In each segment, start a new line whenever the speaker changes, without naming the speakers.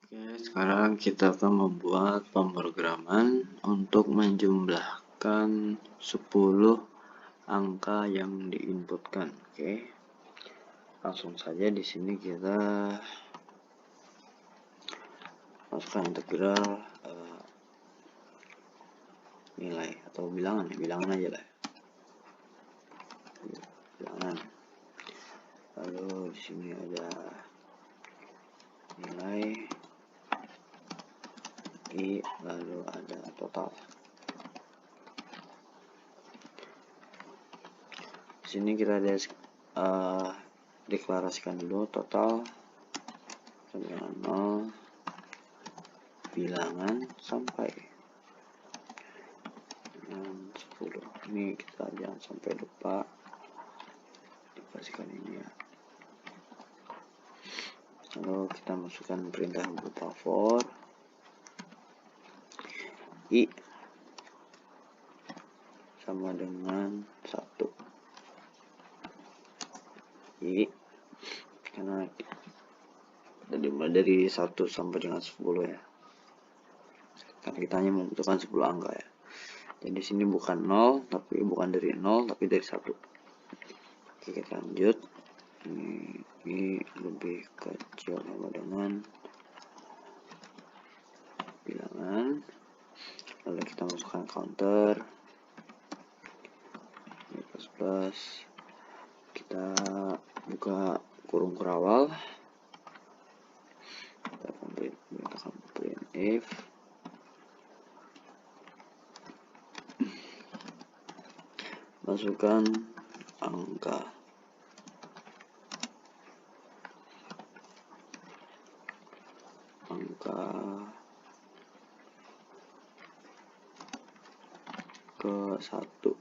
Oke, sekarang kita akan membuat pemrograman untuk menjumlahkan 10 angka yang diinputkan. Oke. Langsung saja di sini kita masukkan integral nilai atau bilangan aja lah. Bilangan. Lalu di sini ada nilai I, lalu ada total. Di sini kita ada deklarasikan dulu total dengan 0, bilangan sampai dengan 10. Ini kita jangan sampai lupa dikasihkan ini ya. Lalu kita masukkan perintah berupa for I sama dengan 1. I karena dari 1 sampai dengan 10 ya. Karena kita hanya membutuhkan 10 angka ya. Jadi sini bukan 0, tapi bukan dari 0 tapi dari 1. Oke, kita lanjut. Ini lebih kecil sama dengan bilangan. Lalu kita masukkan counter plus, kita buka kurung kurawal, kita menggunakan printf, masukkan angka ke 1.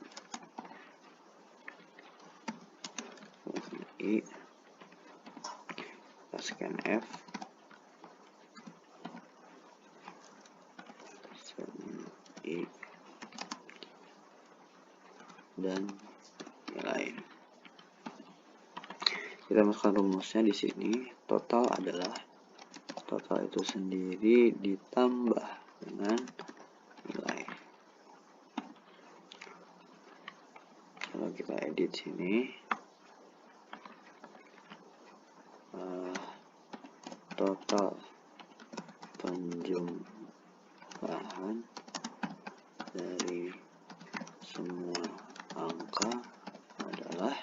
I, scan F, I, dan nilai. Kita masukkan rumusnya di sini. Total adalah total itu sendiri ditambah dengan nilai. Kalau kita edit sini, total penjumlahan dari semua angka adalah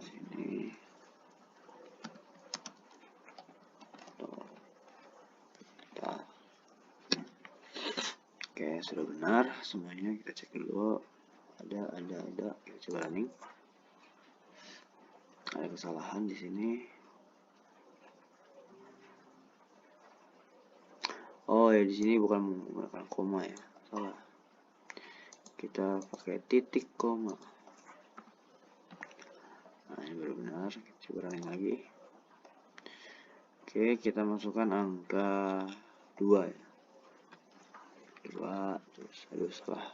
sini total. Oke, sudah benar semuanya. Kita cek dulu. Ada kita coba running. Ada kesalahan di sini. Oh ya, di sini bukan menggunakan koma ya, salah. Kita pakai titik koma. Nah, ini baru benar. Kita coba running lagi. Oke, kita masukkan angka 2 ya. 2, terus aduh salah.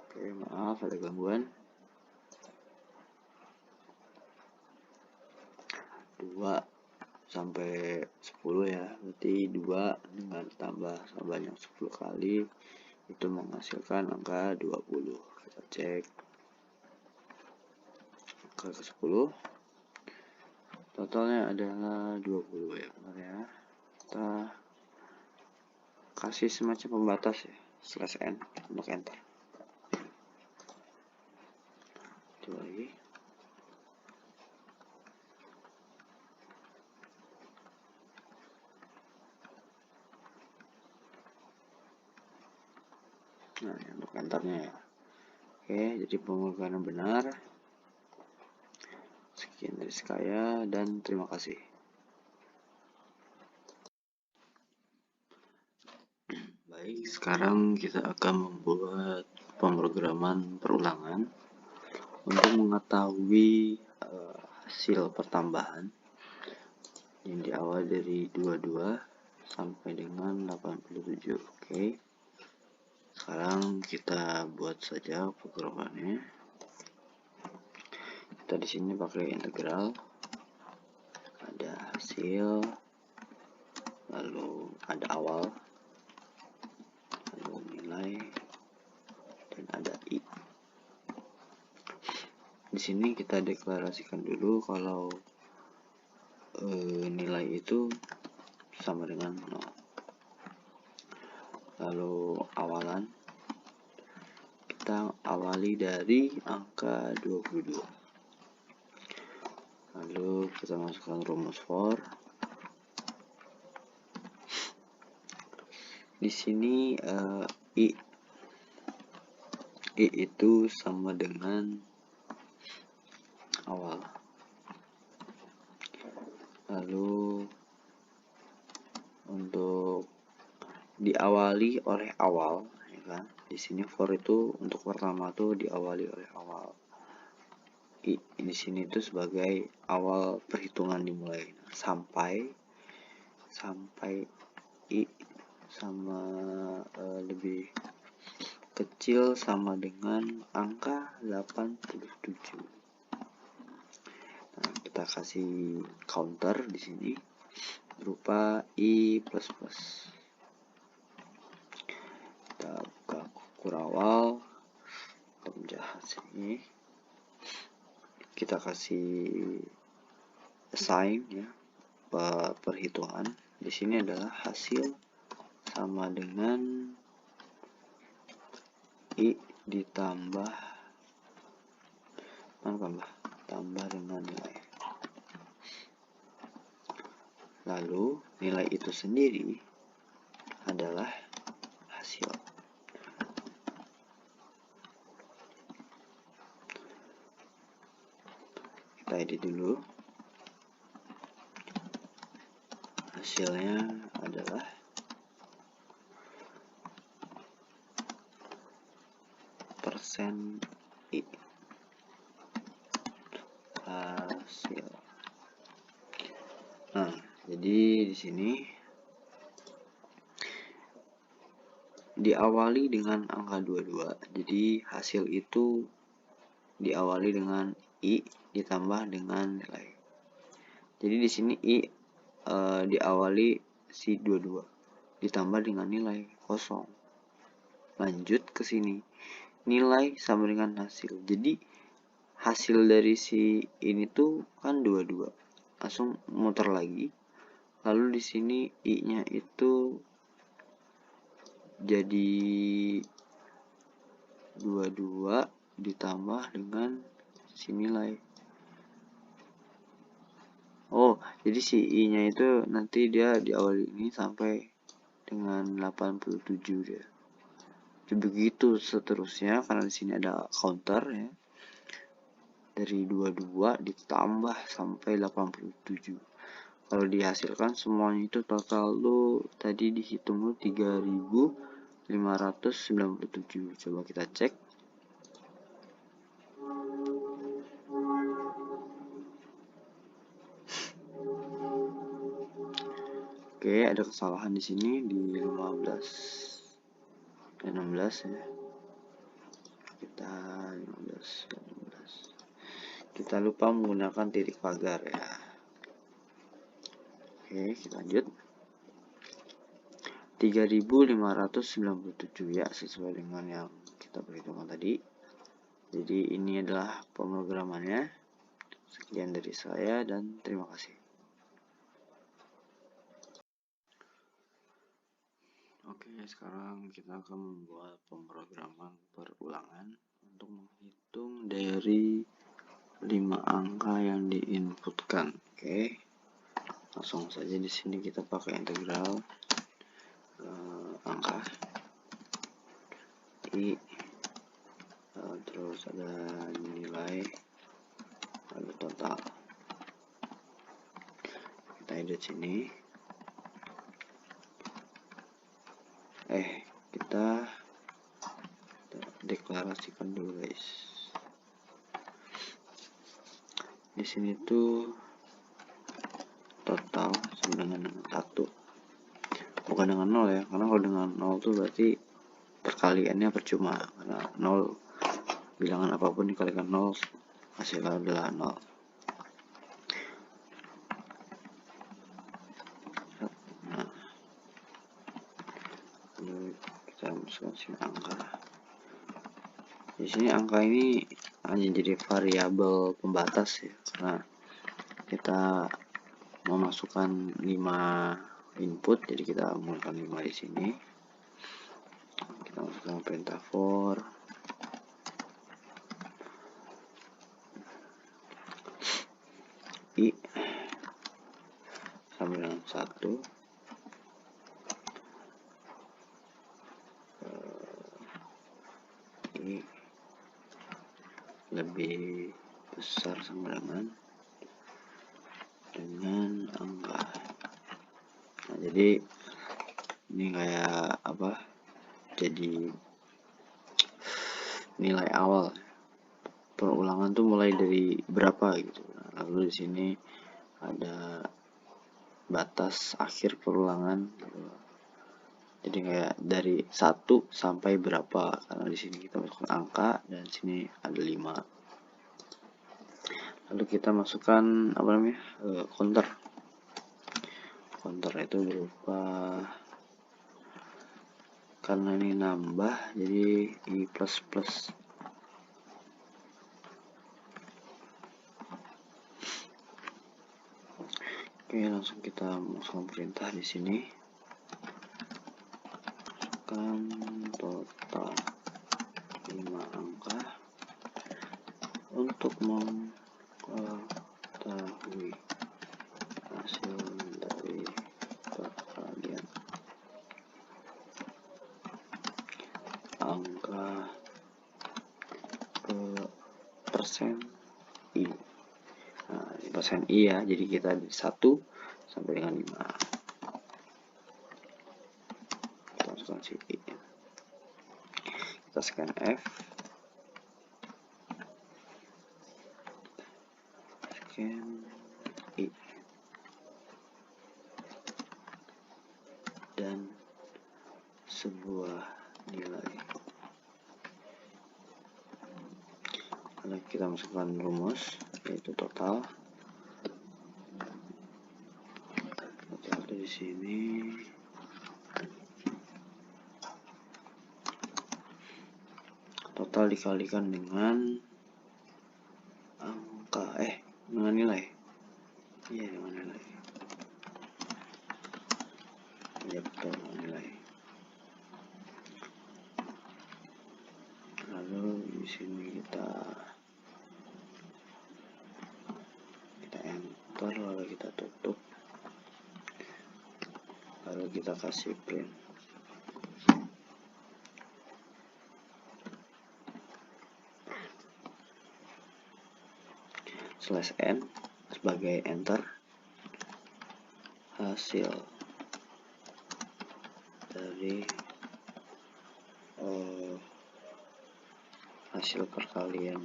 Oke, maaf ada gangguan. 2 sampai 10 ya, berarti 2 dengan tambah sebanyak 10 kali itu menghasilkan angka 20. Kita cek angka ke 10, totalnya adalah 20 ya, benar ya. Kita kasih semacam pembatas ya, /n untuk enter. Coba lagi. Nah, untuk enternya ya. Oke, jadi pemrograman benar. Sekian dari saya dan terima kasih. Baik, sekarang kita akan membuat pemrograman perulangan untuk mengetahui hasil pertambahan yang diawali dari 22 sampai dengan 87. Oke. Sekarang kita buat saja programannya. Kita di sini pakai integral, ada hasil, lalu ada awal, lalu nilai, dan ada i. Di sini kita deklarasikan dulu kalau nilai itu sama dengan 0. Lalu awalan kita awali dari angka 22. Lalu kita masukkan rumus for. Di sini i itu sama dengan awal. Lalu untuk diawali oleh awal, ya kan? Di sini for itu untuk pertama tuh diawali oleh awal. I di sini itu sebagai awal perhitungan dimulai sampai i sama lebih kecil sama dengan angka 87. Nah, kita kasih counter di sini berupa i++. Kita buka kurawal, penjahat sini. Kita kasih assign ya, perhitungan. Di sini adalah hasil sama dengan i ditambah tambah dengan nilai. Lalu nilai itu sendiri adalah hasil. Kita edit dulu. Hasilnya adalah persen i. Hasil. Nah, jadi di sini diawali dengan angka 22. Jadi hasil itu diawali dengan i ditambah dengan nilai. Jadi di sini i diawali si 22 ditambah dengan nilai kosong. Lanjut ke sini. Nilai sama dengan hasil. Jadi hasil dari si ini tuh kan 22. Langsung muter lagi. Lalu di sini i-nya itu jadi 22 ditambah dengan si nilai. Oh, jadi si i-nya itu nanti dia diawali ini sampai dengan 87 dia. Begitu seterusnya karena di sini ada counter ya. Dari 22 ditambah sampai 87. Kalau dihasilkan semuanya itu total lu tadi dihitung lu 3597. Coba kita cek. Oke, ada kesalahan di sini di 15 dan 16 ya. Kita 15 dan 16. Kita lupa menggunakan titik pagar ya. Oke, kita lanjut. 3597 ya, sesuai dengan yang kita perhitungkan tadi. Jadi ini adalah pemrogramannya. Sekian dari saya dan terima kasih. Oke, sekarang kita akan membuat pemrograman perulangan untuk menghitung dari 5 angka yang diinputkan. Oke, langsung saja di sini kita pakai integral angka i, terus ada nilai, lalu total. Kita edit sini. Kita deklarasikan dulu guys. Di sini tuh total sama dengan 1, bukan dengan 0 ya, karena kalau dengan 0 tuh berarti perkaliannya percuma, karena 0 bilangan apapun dikalikan 0 hasilnya adalah 0. Nah, kita masukkan sini angka. Di sini angka ini hanya jadi variabel pembatas ya, karena kita memasukkan 5 input, jadi kita menggunakan 5 di sini. Kita masukkan perintah for i sama dengan 1 i lebih besar sama dengan angka. Nah, jadi ini kayak apa, jadi nilai awal perulangan tuh mulai dari berapa gitu. Nah, lalu di sini ada batas akhir perulangan gitu. Jadi kayak dari 1 sampai berapa, karena di sini kita masukkan angka dan di sini ada 5. Lalu kita masukkan apa namanya, counter. Counter itu berupa, karena ini nambah jadi i plus plus. Oke, langsung kita masukkan perintah di sini, kan total 5 angka untuk mengetahui hasil dari perkalian angka ke persen i. Nah, ini persen i ya, jadi kita dari 1 sampai dengan 5. Kita masukkan si i. Kita scan F. Scan i. Dan sebuah nilai. Lalu kita masukkan rumus, yaitu total. Total di sini total dikalikan dengan angka, dengan nilai. Iya, dengan nilai. Iya, betul, dengan nilai. Lalu di sini kita enter, lalu kita tutup, lalu kita kasih print. /n sebagai enter, hasil dari hasil perkalian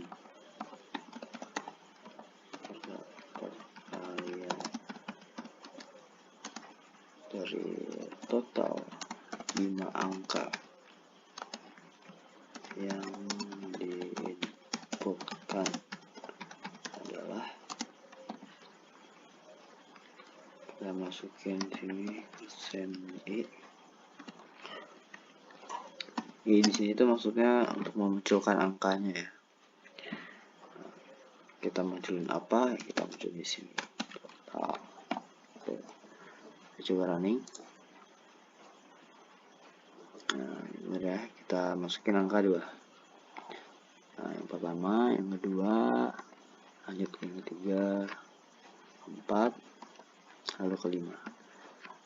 dari total 5 angka yang diinputkan adalah, kita masukin sini persen i. I di sini itu maksudnya untuk memunculkan angkanya ya. Kita munculin apa? Kita munculin di sini. Total. Kita coba running. Nah, benar ya. Kita masukin angka 2. Nah, yang pertama, yang kedua, lanjut ke yang ketiga, 4, lalu ke 5.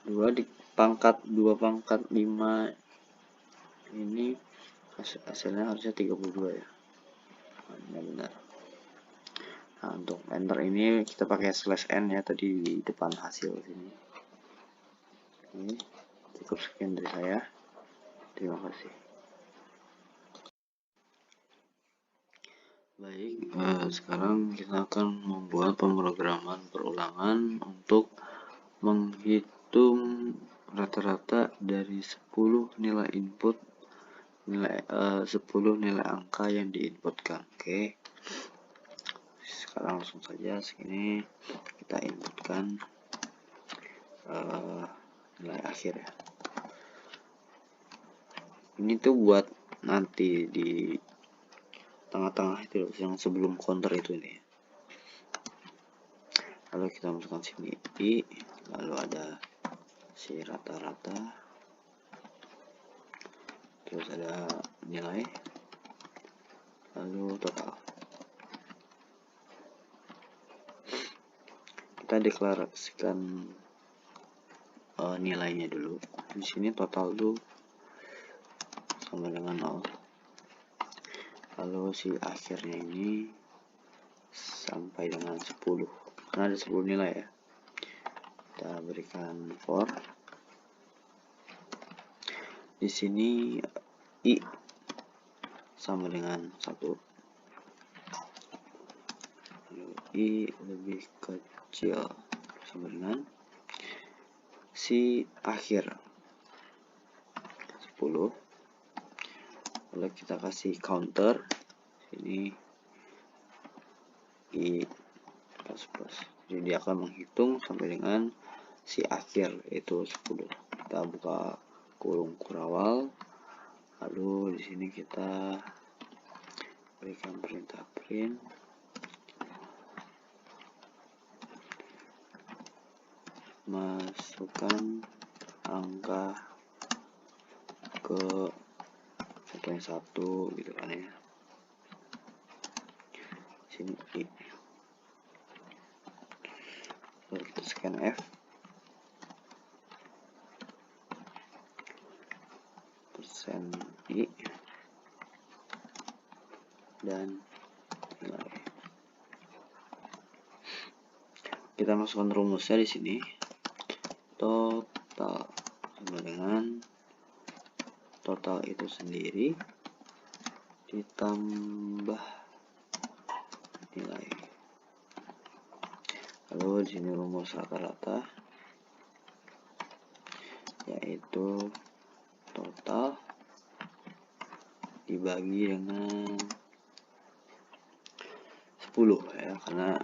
2 di pangkat 2 pangkat 5 ini hasilnya harusnya 32 ya. Nah, benar. Nah, untuk enter ini kita pakai /n ya, tadi di depan hasil sini. Ini cukup sekian dari saya. Terima kasih. Baik, sekarang kita akan membuat pemrograman perulangan untuk menghitung rata-rata dari 10 nilai input nilai 10 nilai angka yang diinputkan. Oke, sekarang langsung saja sini kita inputkan nilai akhir ya. Ini tuh buat nanti di tengah-tengah itu yang sebelum counter itu ini. Lalu kita masukkan sini I, lalu ada si rata-rata, terus ada nilai, lalu total. Kita deklarasikan nilainya dulu. Di sini total tuh sama dengan 0. Lalu si akhirnya ini sampai dengan 10. Karena ada 10 nilai ya. Kita berikan for. Di sini I sama dengan 1. Lalu I lebih kecil sama dengan si akhir 10. Lalu kita kasih counter sini I plus. Jadi dia akan menghitung sampai dengan si akhir yaitu 10. Kita buka kurung kurawal, lalu di sini kita berikan perintah print masukkan angka ke satu gitu kan ya. Sini I. Lalu kita scan F. Persen I dan nilai. Kita masukkan rumusnya di sini. Total sama dengan total itu sendiri ditambah nilai. Lalu di sini rumus rata-rata yaitu total dibagi dengan 10 ya, karena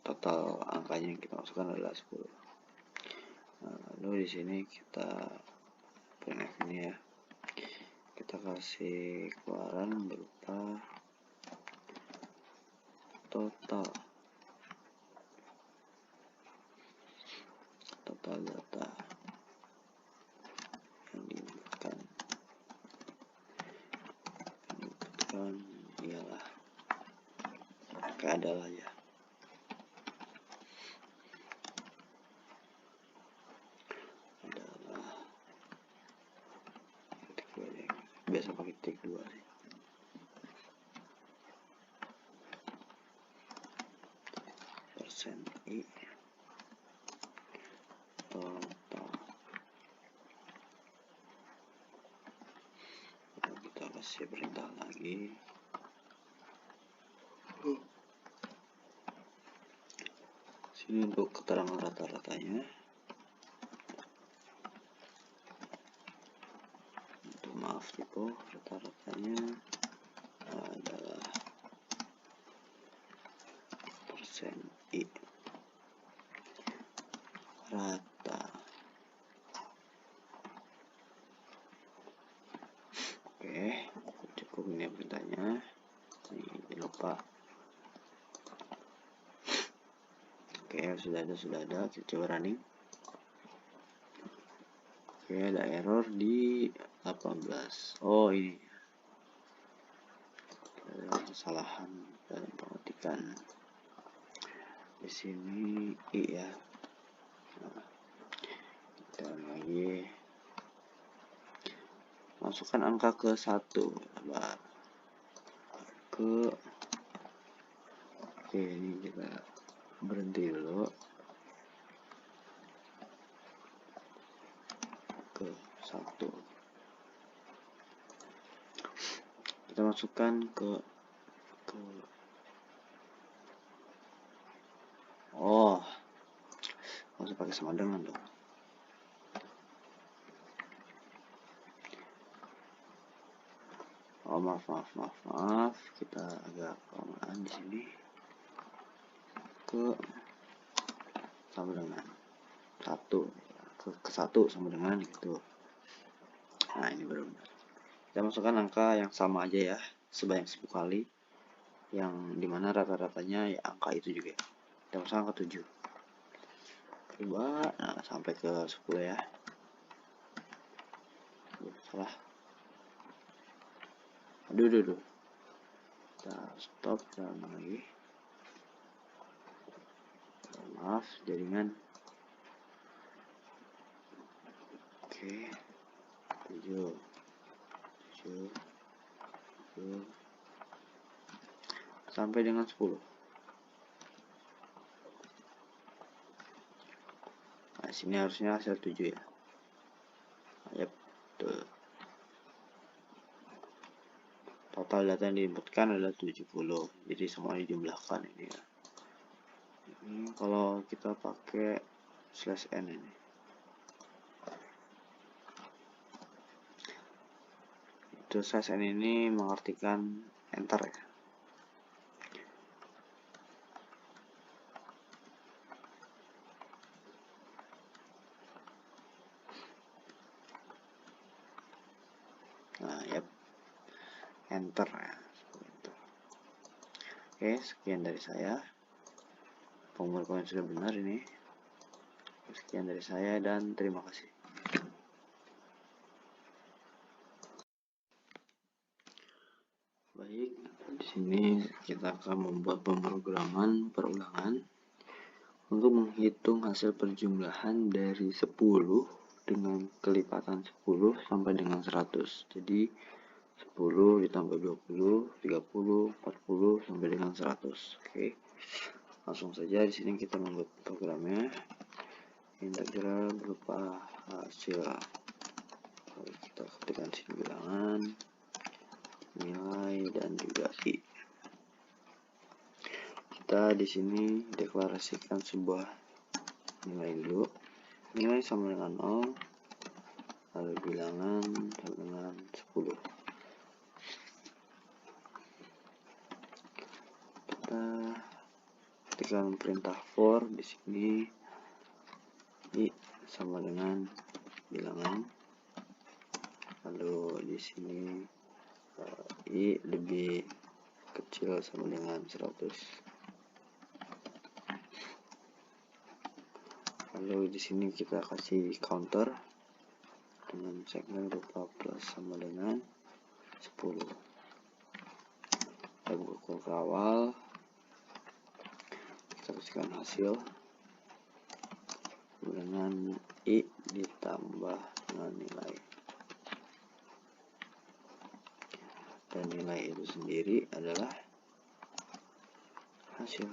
total angkanya yang kita masukkan adalah 10. Nah, lalu di sini kita print ini ya, kita kasih keluaran berupa total data yang diinputkan ialah adalah ya. Adalah titik 2 ya. Biasa pakai titik 2 sih. Persen I total. Lalu kita kasih perintah lagi. Sini untuk keterangan rata-ratanya. Untuk maaf tipe rata-ratanya adalah persen I rata. Oke, cukup ini perintahnya. Ini jangan lupa. Oke, sudah ada, kita coba running. Oke, ada error di 18. Oh, ini ada kesalahan dalam pengetikan. Di sini I ya. Nah, kita lagi masukkan angka ke 1. Oke, ini kita berhenti dulu ke 1. Kita masukkan ke oh, harus pakai sama dengan dong. maaf, kita agak kelamaan di sini. Sama dengan 1, ke 1 sama dengan itu. Nah, ini baru benar. Kita masukkan angka yang sama aja ya, sebanyak 10 kali, yang dimana rata-ratanya ya angka itu juga. Kita masukkan angka 7. Coba, nah, sampai ke 10 ya. Salah. Aduh. Kita stop, jalan lagi. Maaf, jaringan. Oke. 7 sampai dengan 10. Nah, sini harusnya hasil 7 ya. Yap, tuh. Total data yang diinputkan adalah 70. Jadi semua dijumlahkan ini ya. Ini kalau kita pakai /n ini. Itu /n ini mengartikan enter ya. Nah, yap. Enter ya. Oke, sekian dari saya. Pengumuman sudah benar ini. Sekian dari saya dan terima kasih. Baik, di sini kita akan membuat pemrograman perulangan untuk menghitung hasil perjumlahan dari 10 dengan kelipatan 10 sampai dengan 100. Jadi 10 ditambah 20, 30, 40 sampai dengan 100. Oke. Langsung saja di sini kita membuat programnya. Integral berupa hasil. Lalu kita ketikkan sini bilangan, nilai dan juga I. Kita di sini deklarasikan sebuah nilai dulu. Nilai sama dengan 0, lalu bilangan sama dengan 10. Kita ketikkan perintah for di sini I sama dengan bilangan, lalu di sini I lebih kecil sama dengan 100. Lalu di sini kita kasih counter dengan segmen berupa plus sama dengan 10. Kita buka ke awal, kita kasihkan hasil dengan I ditambah dengan nilai, dan nilai itu sendiri adalah hasil.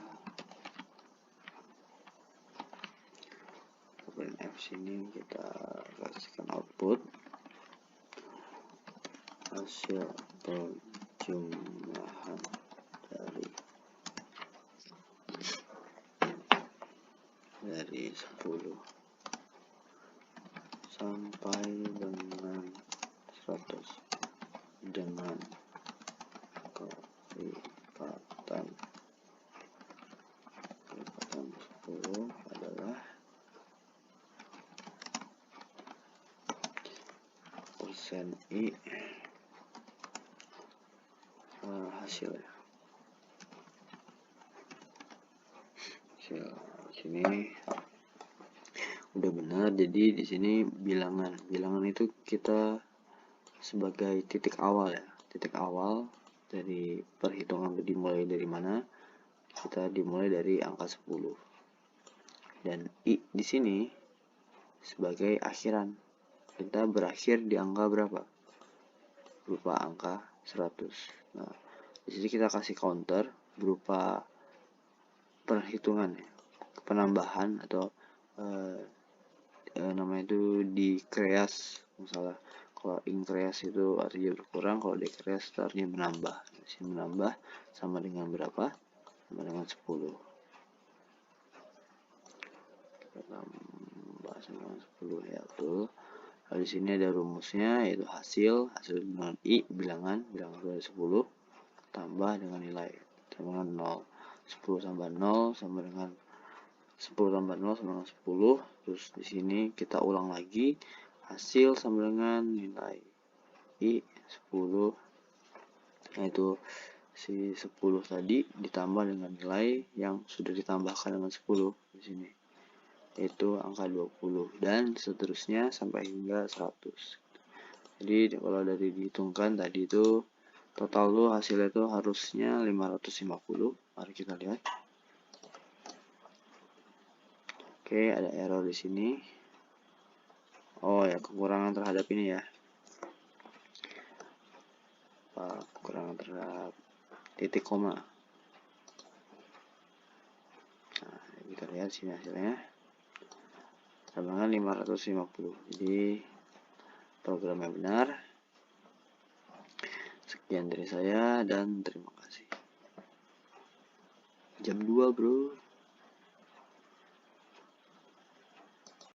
F sini kita kasihkan output hasil perjumlahan dari 10 sampai dengan 100 dengan kelipatan 10 adalah persen I hasilnya. Hasil sini udah benar. Jadi di sini bilangan itu kita sebagai titik awal ya, titik awal dari perhitungan dimulai dari mana. Kita dimulai dari angka 10 dan I di sini sebagai akhiran. Kita berakhir di angka berapa? Berupa angka 100. Nah, di sini kita kasih counter berupa perhitungan ya, penambahan atau namanya itu decrease. Misalnya kalau increase itu artinya berkurang, kalau decrease itu artinya menambah. Di sini menambah sama dengan berapa? Sama dengan 10. Kita tambah sama dengan 10 ya, tuh. Lalu di sini ada rumusnya, yaitu hasil dengan I bilangan 10 tambah dengan nilai sama dengan 0. 10 tambah 0 sama dengan 10 tambah 0 sama dengan 10. Terus di sini kita ulang lagi, hasil sama dengan nilai I 10, yaitu si 10 tadi ditambah dengan nilai yang sudah ditambahkan dengan 10 di sini, yaitu angka 20, dan seterusnya sampai hingga 100. Jadi kalau dari dihitungkan tadi itu total tuh hasilnya itu harusnya 550. Mari kita lihat. Oke, ada error di sini. Oh ya, kekurangan terhadap ini ya. Kekurangan terhadap titik koma. Nah, kita lihat sini hasilnya. Sama dengan 550. Jadi programnya benar. Sekian dari saya dan terima kasih. Jam 2, bro.